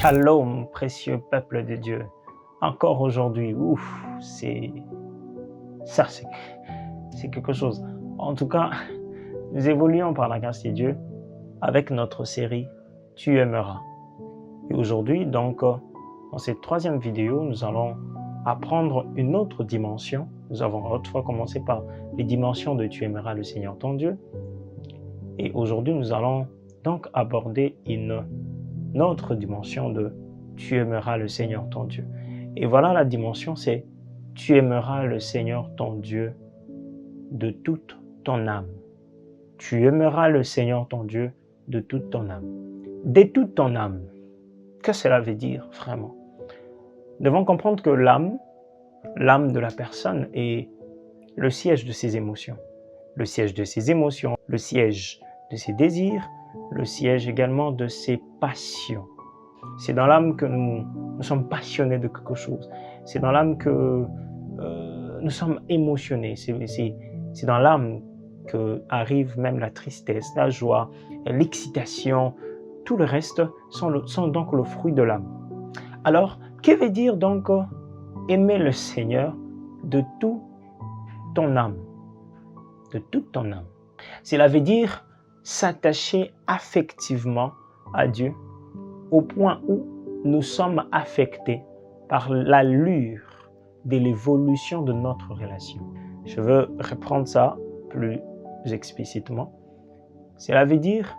Shalom, précieux peuple de Dieu. Encore aujourd'hui, c'est quelque chose. En tout cas, nous évoluons par la grâce de Dieu avec notre série Tu aimeras. Et aujourd'hui, donc, dans cette troisième vidéo, nous allons apprendre une autre dimension. Nous avons autrefois commencé par les dimensions de Tu aimeras le Seigneur ton Dieu. Et aujourd'hui, nous allons donc aborder une autre dimension de Tu aimeras le Seigneur ton Dieu. Et voilà la dimension, c'est Tu aimeras le Seigneur ton Dieu de toute ton âme. Tu aimeras le Seigneur ton Dieu de toute ton âme. De toute ton âme. Qu'est-ce que cela veut dire vraiment? Nous devons comprendre que l'âme de la personne est le siège de ses émotions. Le siège de ses émotions, le siège de ses désirs, le siège également de ses passions. C'est dans l'âme que nous sommes passionnés de quelque chose. C'est dans l'âme que nous sommes émotionnés. C'est dans l'âme que arrive même la tristesse, la joie, l'excitation. Tout le reste sont donc le fruit de l'âme. Alors, que veut dire donc aimer le Seigneur de toute ton âme? De toute ton âme. Cela veut dire s'attacher affectivement à Dieu au point où nous sommes affectés par l'allure de l'évolution de notre relation. Je veux reprendre ça plus explicitement. Cela veut dire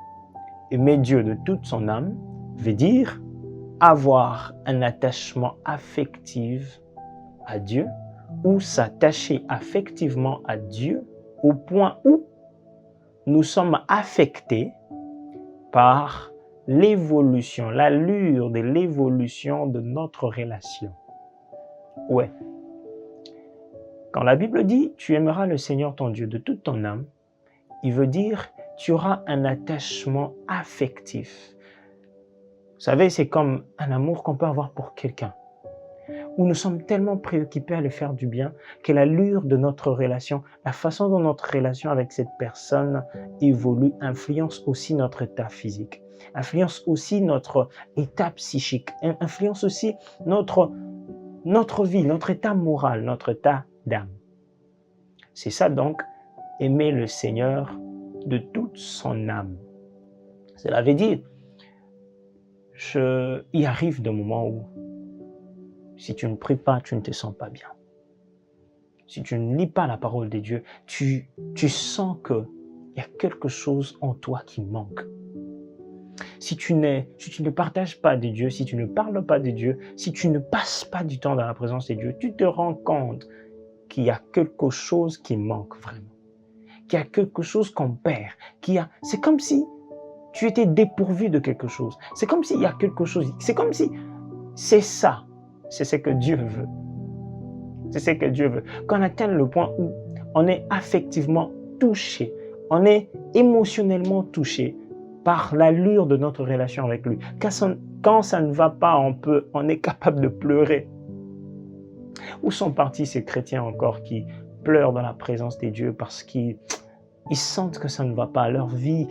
aimer Dieu de toute son âme, veut dire avoir un attachement affectif à Dieu ou s'attacher affectivement à Dieu au point où nous sommes affectés par l'évolution, l'allure de l'évolution de notre relation. Ouais. Quand la Bible dit « Tu aimeras le Seigneur ton Dieu de toute ton âme », il veut dire « Tu auras un attachement affectif ». Vous savez, c'est comme un amour qu'on peut avoir pour quelqu'un, où nous sommes tellement préoccupés à lui faire du bien que l'allure de notre relation, la façon dont notre relation avec cette personne évolue, influence aussi notre état physique, influence aussi notre état psychique, influence aussi notre vie, notre état moral, notre état d'âme. C'est ça donc, aimer le Seigneur de toute son âme. Cela veut dire, il arrive des moments où si tu ne pries pas, tu ne te sens pas bien. Si tu ne lis pas la parole de Dieu, tu sens qu'il y a quelque chose en toi qui manque. Si tu ne partages pas de Dieu, si tu ne parles pas de Dieu, si tu ne passes pas du temps dans la présence de Dieu, tu te rends compte qu'il y a quelque chose qui manque vraiment. Qu'il y a quelque chose qu'on perd. C'est comme si tu étais dépourvu de quelque chose. C'est comme s'il y a quelque chose. C'est comme si c'est ça. C'est ce que Dieu veut. C'est ce que Dieu veut. Qu'on atteigne le point où on est affectivement touché, on est émotionnellement touché par l'allure de notre relation avec lui. Quand ça ne va pas, on est capable de pleurer. Où sont partis ces chrétiens encore qui pleurent dans la présence de Dieu parce qu'ils sentent que ça ne va pas. Leur vie,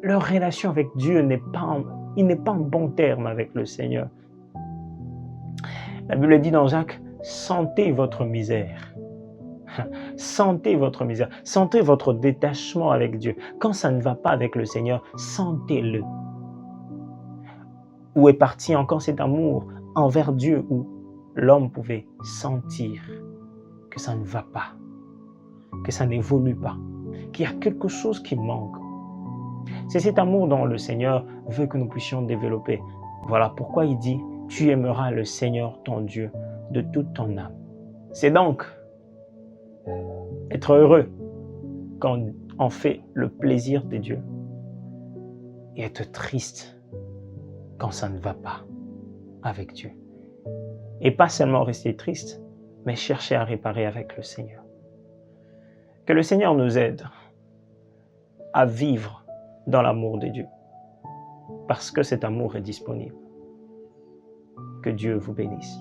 leur relation avec Dieu n'est pas en bon terme avec le Seigneur. La Bible dit dans Jacques, sentez votre misère. Sentez votre misère. Sentez votre détachement avec Dieu. Quand ça ne va pas avec le Seigneur, sentez-le. Où est parti encore cet amour envers Dieu où l'homme pouvait sentir que ça ne va pas, que ça n'évolue pas, qu'il y a quelque chose qui manque. C'est cet amour dont le Seigneur veut que nous puissions développer. Voilà pourquoi il dit « Tu aimeras le Seigneur ton Dieu de toute ton âme ». C'est donc être heureux quand on fait le plaisir de Dieu et être triste quand ça ne va pas avec Dieu. Et pas seulement rester triste, mais chercher à réparer avec le Seigneur. Que le Seigneur nous aide à vivre dans l'amour de Dieu, parce que cet amour est disponible. Que Dieu vous bénisse.